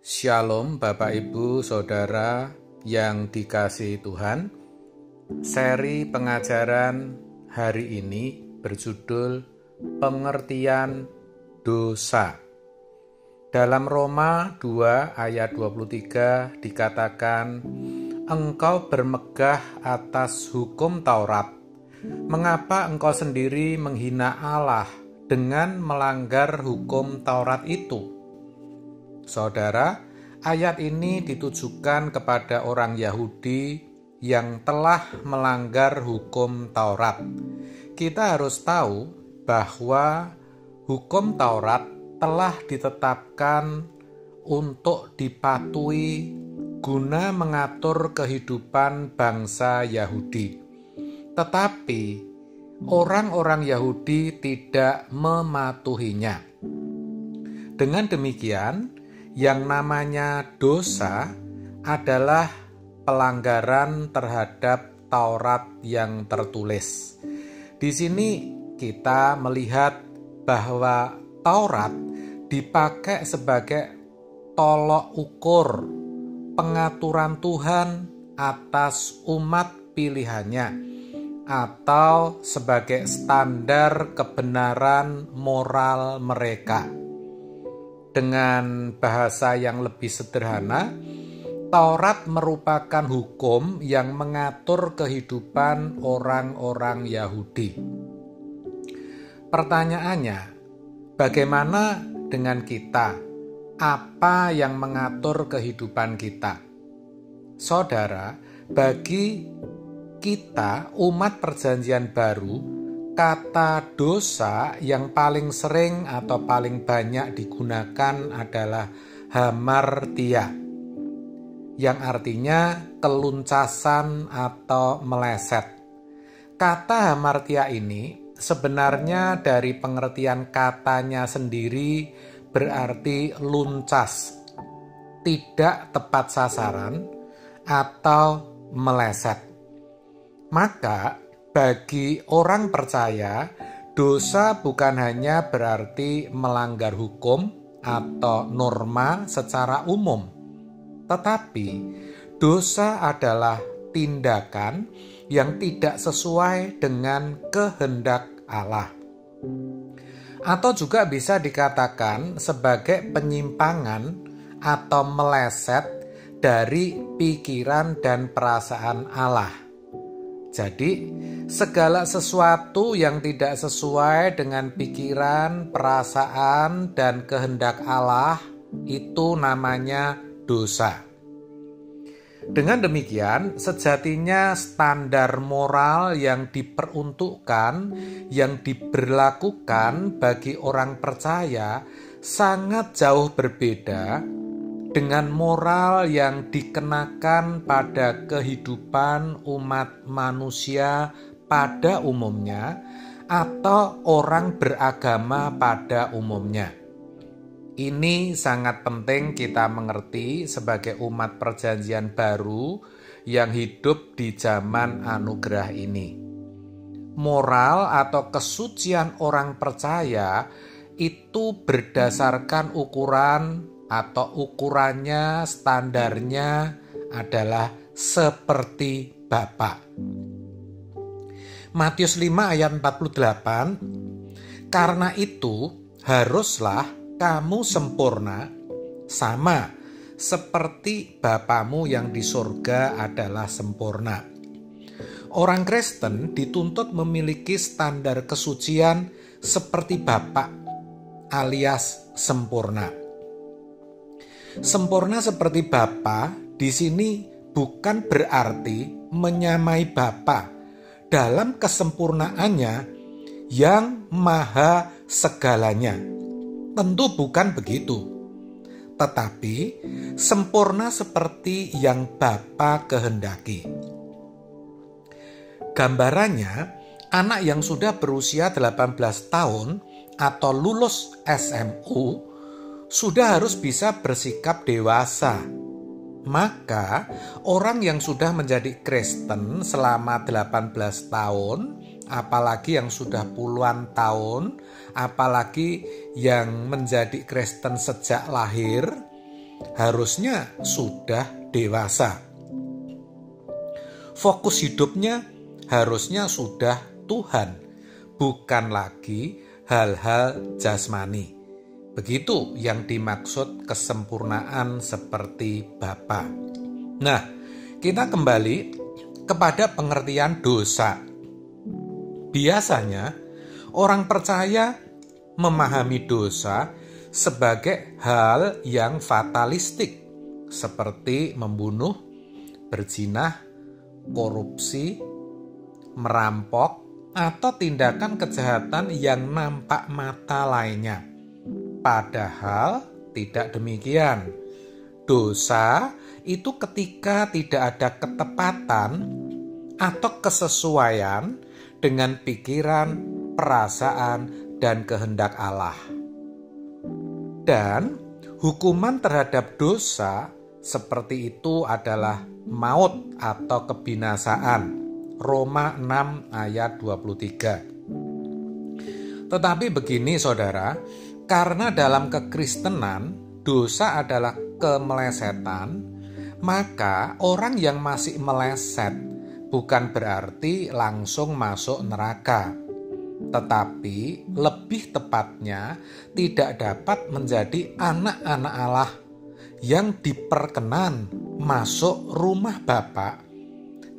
Shalom Bapak Ibu Saudara yang dikasihi Tuhan. Seri pengajaran hari ini berjudul Pengertian Dosa. Dalam Roma 2 ayat 23 dikatakan, "Engkau bermegah atas hukum Taurat. Mengapa engkau sendiri menghina Allah dengan melanggar hukum Taurat itu?" Saudara, ayat ini ditujukan kepada orang Yahudi yang telah melanggar hukum Taurat. Kita harus tahu bahwa hukum Taurat telah ditetapkan untuk dipatuhi guna mengatur kehidupan bangsa Yahudi. Tetapi orang-orang Yahudi tidak mematuhinya. Dengan demikian, yang namanya dosa adalah pelanggaran terhadap Taurat yang tertulis. Di sini kita melihat bahwa Taurat dipakai sebagai tolok ukur pengaturan Tuhan atas umat pilihannya atau sebagai standar kebenaran moral mereka. Dengan bahasa yang lebih sederhana, Taurat merupakan hukum yang mengatur kehidupan orang-orang Yahudi. Pertanyaannya, bagaimana dengan kita? Apa yang mengatur kehidupan kita? Saudara, bagi kita umat Perjanjian Baru, kata dosa yang paling sering atau paling banyak digunakan adalah hamartia, yang artinya keluncasan atau meleset. Kata hamartia ini sebenarnya dari pengertian katanya sendiri berarti luncas, tidak tepat sasaran, atau meleset. Maka bagi orang percaya, dosa bukan hanya berarti melanggar hukum atau norma secara umum, tetapi dosa adalah tindakan yang tidak sesuai dengan kehendak Allah. Atau juga bisa dikatakan sebagai penyimpangan atau meleset dari pikiran dan perasaan Allah. Jadi, segala sesuatu yang tidak sesuai dengan pikiran, perasaan, dan kehendak Allah itu namanya dosa. Dengan demikian, sejatinya standar moral yang diperuntukkan, yang diberlakukan bagi orang percaya sangat jauh berbeda dengan moral yang dikenakan pada kehidupan umat manusia pada umumnya atau orang beragama pada umumnya. Ini sangat penting kita mengerti sebagai umat Perjanjian Baru yang hidup di zaman anugerah ini. Moral atau kesucian orang percaya itu berdasarkan ukuran atau ukurannya, standarnya adalah seperti Bapa. Matius 5 ayat 48, "Karena itu haruslah kamu sempurna sama seperti Bapamu yang di surga adalah sempurna." Orang Kristen dituntut memiliki standar kesucian seperti Bapa alias sempurna. Sempurna seperti Bapa di sini bukan berarti menyamai Bapa dalam kesempurnaannya yang maha segalanya. Tentu bukan begitu. Tetapi sempurna seperti yang Bapa kehendaki. Gambarannya, anak yang sudah berusia 18 tahun atau lulus SMU sudah harus bisa bersikap dewasa. Maka orang yang sudah menjadi Kristen selama 18 tahun, apalagi yang sudah puluhan tahun, apalagi yang menjadi Kristen sejak lahir, harusnya sudah dewasa. Fokus hidupnya harusnya sudah Tuhan, bukan lagi hal-hal jasmani. Begitu yang dimaksud kesempurnaan seperti Bapa. Nah, kita kembali kepada pengertian dosa. Biasanya orang percaya memahami dosa sebagai hal yang fatalistik, seperti membunuh, berzina, korupsi, merampok, atau tindakan kejahatan yang nampak mata lainnya. Padahal tidak demikian. Dosa itu ketika tidak ada ketepatan atau kesesuaian dengan pikiran, perasaan, dan kehendak Allah. Dan hukuman terhadap dosa seperti itu adalah maut atau kebinasaan. Roma 6 ayat 23. Tetapi begini saudara, karena dalam kekristenan dosa adalah kemelesetan, maka orang yang masih meleset bukan berarti langsung masuk neraka. Tetapi lebih tepatnya tidak dapat menjadi anak-anak Allah yang diperkenan masuk rumah Bapa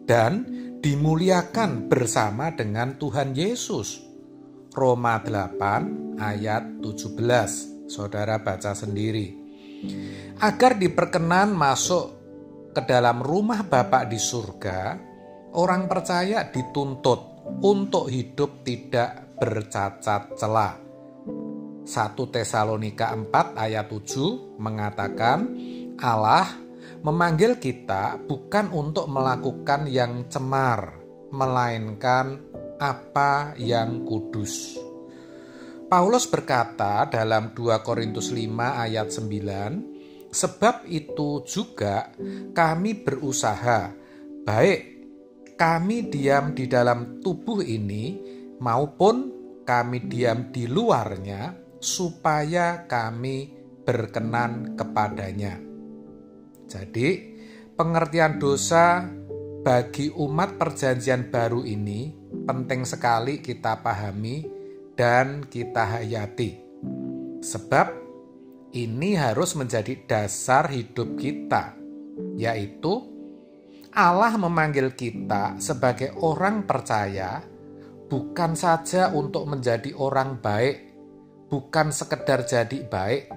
dan dimuliakan bersama dengan Tuhan Yesus. Roma 8 ayat 17. Saudara baca sendiri. Agar diperkenan masuk ke dalam rumah Bapa di surga, orang percaya dituntut untuk hidup tidak bercacat celah. 1 Tesalonika 4 ayat 7 mengatakan Allah memanggil kita bukan untuk melakukan yang cemar, melainkan apa yang kudus. Paulus berkata dalam 2 Korintus 5 ayat 9, sebab itu juga kami berusaha, baik kami diam di dalam tubuh ini maupun kami diam di luarnya, supaya kami berkenan kepadanya. Jadi, pengertian dosa bagi umat perjanjian baru ini penting sekali kita pahami dan kita hayati. Sebab ini harus menjadi dasar hidup kita, yaitu Allah memanggil kita sebagai orang percaya bukan saja untuk menjadi orang baik, bukan sekedar jadi baik,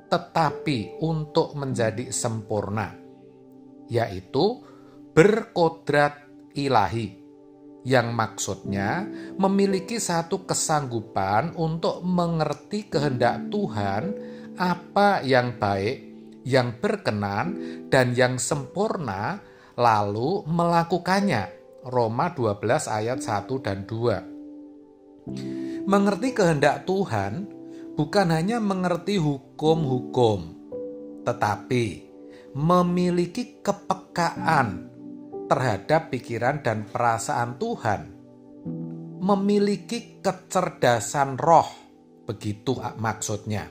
tetapi untuk menjadi sempurna, yaitu berkodrat ilahi, yang maksudnya memiliki satu kesanggupan untuk mengerti kehendak Tuhan, apa yang baik, yang berkenan, dan yang sempurna, lalu melakukannya. Roma 12 ayat 1 dan 2. Mengerti kehendak Tuhan bukan hanya mengerti hukum-hukum, tetapi memiliki kepekaan terhadap pikiran dan perasaan Tuhan, memiliki kecerdasan roh, begitu maksudnya.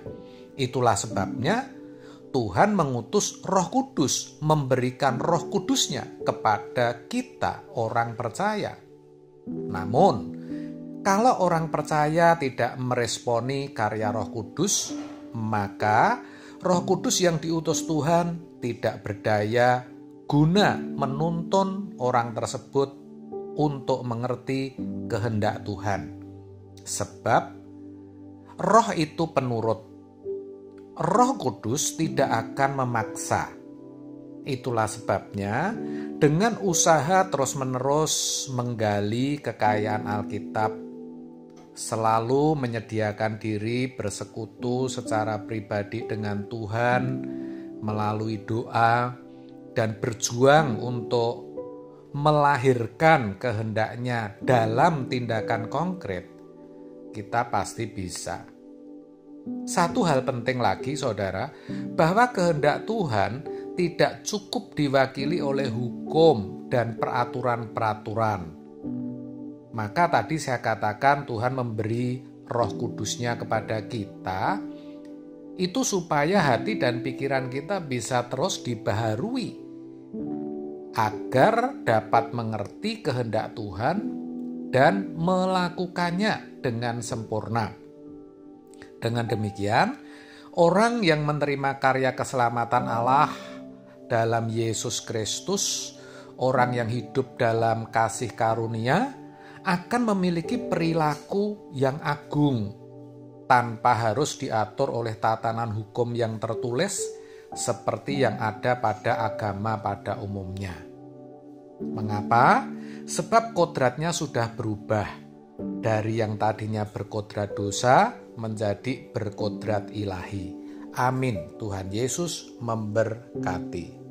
Itulah sebabnya Tuhan mengutus Roh Kudus, memberikan Roh Kudusnya kepada kita orang percaya. Namun, kalau orang percaya tidak meresponi karya Roh Kudus, maka Roh Kudus yang diutus Tuhan tidak berdaya guna menuntun orang tersebut untuk mengerti kehendak Tuhan. Sebab Roh itu penurut. Roh Kudus tidak akan memaksa. Itulah sebabnya dengan usaha terus-menerus menggali kekayaan Alkitab, selalu menyediakan diri bersekutu secara pribadi dengan Tuhan melalui doa, dan berjuang untuk melahirkan kehendaknya dalam tindakan konkret, kita pasti bisa. Satu hal penting lagi saudara, bahwa kehendak Tuhan tidak cukup diwakili oleh hukum dan peraturan-peraturan. Maka tadi saya katakan Tuhan memberi Roh Kudusnya kepada kita Itu supaya hati dan pikiran kita bisa terus dibaharui agar dapat mengerti kehendak Tuhan dan melakukannya dengan sempurna. Dengan demikian, orang yang menerima karya keselamatan Allah dalam Yesus Kristus, orang yang hidup dalam kasih karunia, akan memiliki perilaku yang agung tanpa harus diatur oleh tatanan hukum yang tertulis seperti yang ada pada agama pada umumnya. Mengapa? Sebab kodratnya sudah berubah dari yang tadinya berkodrat dosa menjadi berkodrat ilahi. Amin. Tuhan Yesus memberkati.